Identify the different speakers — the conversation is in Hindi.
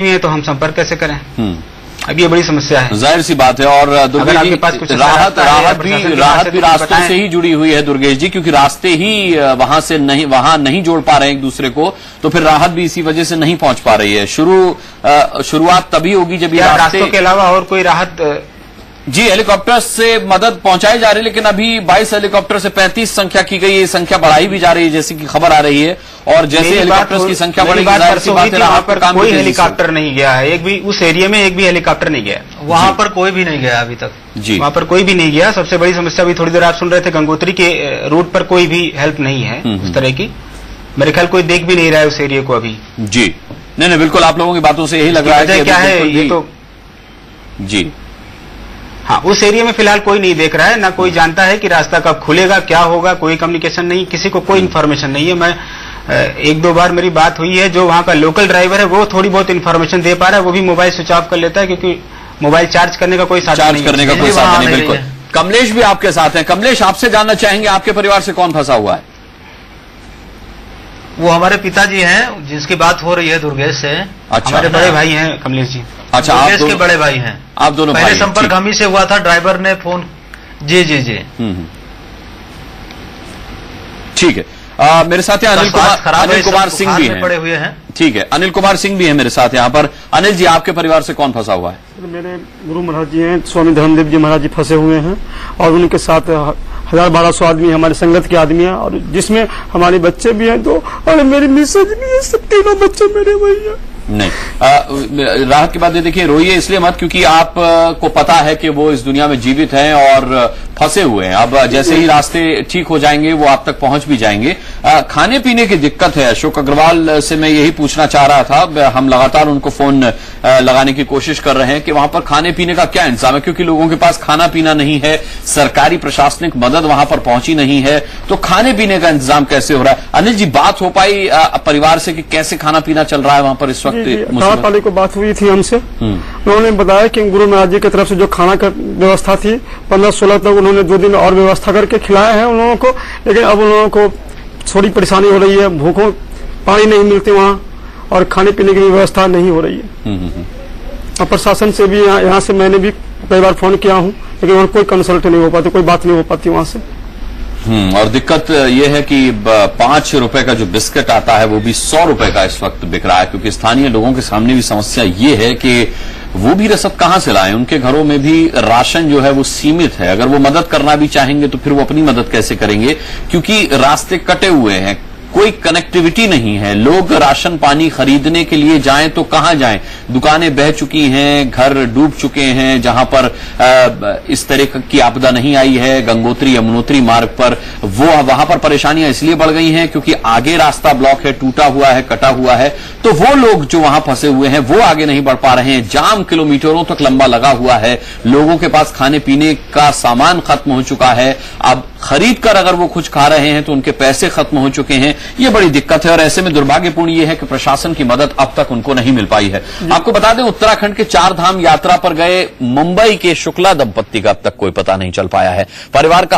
Speaker 1: है तो हम संपर्क कैसे करें? अब ये बड़ी समस्या है।
Speaker 2: जाहिर सी बात है। और दुर्गेश जी, राहत भी रास्तों से ही जुड़ी हुई है दुर्गेश जी, क्योंकि रास्ते ही वहां नहीं जोड़ पा रहे हैं एक दूसरे को, तो फिर राहत भी इसी वजह से नहीं पहुंच पा रही है। शुरुआत तभी होगी जब ये
Speaker 1: रास्तों के अलावा और कोई राहत।
Speaker 2: जी, हेलीकॉप्टर से मदद पहुंचाई जा रही है, लेकिन अभी 22 हेलीकॉप्टर से 35 संख्या की गई है। संख्या बढ़ाई भी जा रही है जैसी कि खबर आ रही है, और जैसे हेलीकॉप्टर की संख्या बढ़ेगी जाहिर सी बात है
Speaker 1: वहां पर कोई हेलीकॉप्टर नहीं गया है। एक भी उस एरिया में एक भी हेलीकॉप्टर नहीं गया,
Speaker 3: वहां पर कोई भी नहीं गया अभी तक।
Speaker 2: जी,
Speaker 1: वहां पर कोई भी नहीं गया। सबसे बड़ी समस्या अभी थोड़ी देर आप सुन रहे थे, गंगोत्री के रूट पर कोई भी हेल्प नहीं है उस तरह की। मेरे ख्याल कोई देख भी नहीं रहा है उस एरिया को अभी।
Speaker 2: जी, नहीं, बिल्कुल आप लोगों की बातों से यही लग रहा है कि
Speaker 1: क्या है ये तो।
Speaker 2: जी
Speaker 1: हाँ, उस एरिया में फिलहाल कोई नहीं देख रहा है, ना कोई जानता है कि रास्ता कब खुलेगा, क्या होगा। कोई कम्युनिकेशन नहीं, किसी को कोई इन्फॉर्मेशन नहीं है। मैं एक दो बार मेरी बात हुई है, जो वहां का लोकल ड्राइवर है वो थोड़ी बहुत इन्फॉर्मेशन दे पा रहा है, वो भी मोबाइल स्विच ऑफ कर लेता है क्योंकि मोबाइल चार्ज करने का कोई साधन नहीं।
Speaker 2: बिल्कुल। कमलेश भी आपके साथ हैं। कमलेश, आपसे जानना चाहेंगे आपके परिवार से कौन फंसा हुआ है?
Speaker 3: वो हमारे पिताजी हैं जिसकी बात हो रही है दुर्गेश से।
Speaker 2: अच्छा,
Speaker 1: हमारे बड़े भाई हैं कमलेश जी।
Speaker 2: अच्छा,
Speaker 3: दुर्गेश के बड़े भाई हैं।
Speaker 2: आप दोनों
Speaker 3: पहले संपर्क हम ही से हुआ था, ड्राइवर ने फोन। जी। ठीक है।
Speaker 2: मेरे साथ अनिल कुमार सिंह भी हैं।
Speaker 3: पड़े हुए हैं।
Speaker 2: ठीक है, अनिल कुमार सिंह भी है मेरे साथ यहाँ पर। अनिल जी, आपके परिवार से कौन फंसा हुआ है?
Speaker 4: मेरे गुरु महाराज जी हैं, स्वामी धर्मदेव जी महाराज जी फंसे हुए हैं, और उनके साथ 1000-1200 आदमी हमारे संगत के आदमी हैं, और जिसमें हमारे बच्चे भी हैं 2, और मेरी मिसेज भी है। सब तीनों बच्चे मेरे भैया।
Speaker 2: नहीं, राहत की बात ये देखिए, रोइए इसलिए मत, क्योंकि आप को पता है कि वो इस दुनिया में जीवित हैं और फंसे हुए हैं। अब जैसे ही रास्ते ठीक हो जाएंगे वो आप तक पहुंच भी जाएंगे। खाने पीने की दिक्कत है। अशोक अग्रवाल से मैं यही पूछना चाह रहा था, हम लगातार उनको फोन लगाने की कोशिश कर रहे हैं कि वहां पर खाने पीने का क्या इंतजाम है, क्योंकि लोगों के पास खाना पीना नहीं है, सरकारी प्रशासनिक मदद वहां पर पहुंची नहीं है, तो खाने पीने का इंतजाम कैसे हो रहा है? अनिल जी, बात हो पाई परिवार से कि कैसे खाना पीना चल रहा है वहां पर इस वक्त?
Speaker 4: ताले को बात हुई थी हमसे, उन्होंने बताया कि गुरु महाराज जी की तरफ से जो खाना का व्यवस्था थी 15-16 तक उन्होंने 2 दिन और व्यवस्था करके खिलाया है उन लोगों को, लेकिन अब उन लोगों को थोड़ी परेशानी हो रही है। भूखों पानी नहीं मिलते वहाँ, और खाने पीने की व्यवस्था नहीं हो रही है। और प्रशासन से भी यहाँ से मैंने भी कई बार फोन किया हूँ, लेकिन वहाँ कोई कंसल्ट नहीं हो पाती, कोई बात नहीं हो पाती वहाँ से।
Speaker 2: और दिक्कत यह है कि 5 रुपए का जो बिस्किट आता है वो भी 100 रुपए का इस वक्त बिक रहा है, क्योंकि स्थानीय लोगों के सामने भी समस्या ये है कि वो भी रसद कहां से लाएं। उनके घरों में भी राशन जो है वो सीमित है। अगर वो मदद करना भी चाहेंगे तो फिर वो अपनी मदद कैसे करेंगे, क्योंकि रास्ते कटे हुए हैं, कोई कनेक्टिविटी नहीं है। लोग राशन पानी खरीदने के लिए जाएं तो कहां जाएं? दुकानें बह चुकी हैं, घर डूब चुके हैं। जहां पर इस तरह की आपदा नहीं आई है गंगोत्री यमुनोत्री मार्ग पर, वो वहां पर परेशानियां इसलिए बढ़ गई हैं क्योंकि आगे रास्ता ब्लॉक है, टूटा हुआ है, कटा हुआ है। तो वो लोग जो वहां फंसे हुए हैं वो आगे नहीं बढ़ पा रहे हैं। जाम किलोमीटरों तक लंबा लगा हुआ है। लोगों के पास खाने पीने का सामान खत्म हो चुका है। अब खरीद कर अगर वो कुछ खा रहे हैं तो उनके पैसे खत्म हो चुके हैं। ये बड़ी दिक्कत है, और ऐसे में दुर्भाग्यपूर्ण ये है कि प्रशासन की मदद अब तक उनको नहीं मिल पाई है। आपको बता दें, उत्तराखंड के 4 धाम यात्रा पर गए मुंबई के शुक्ला दंपत्ति का अब तक कोई पता नहीं चल पाया है। परिवार का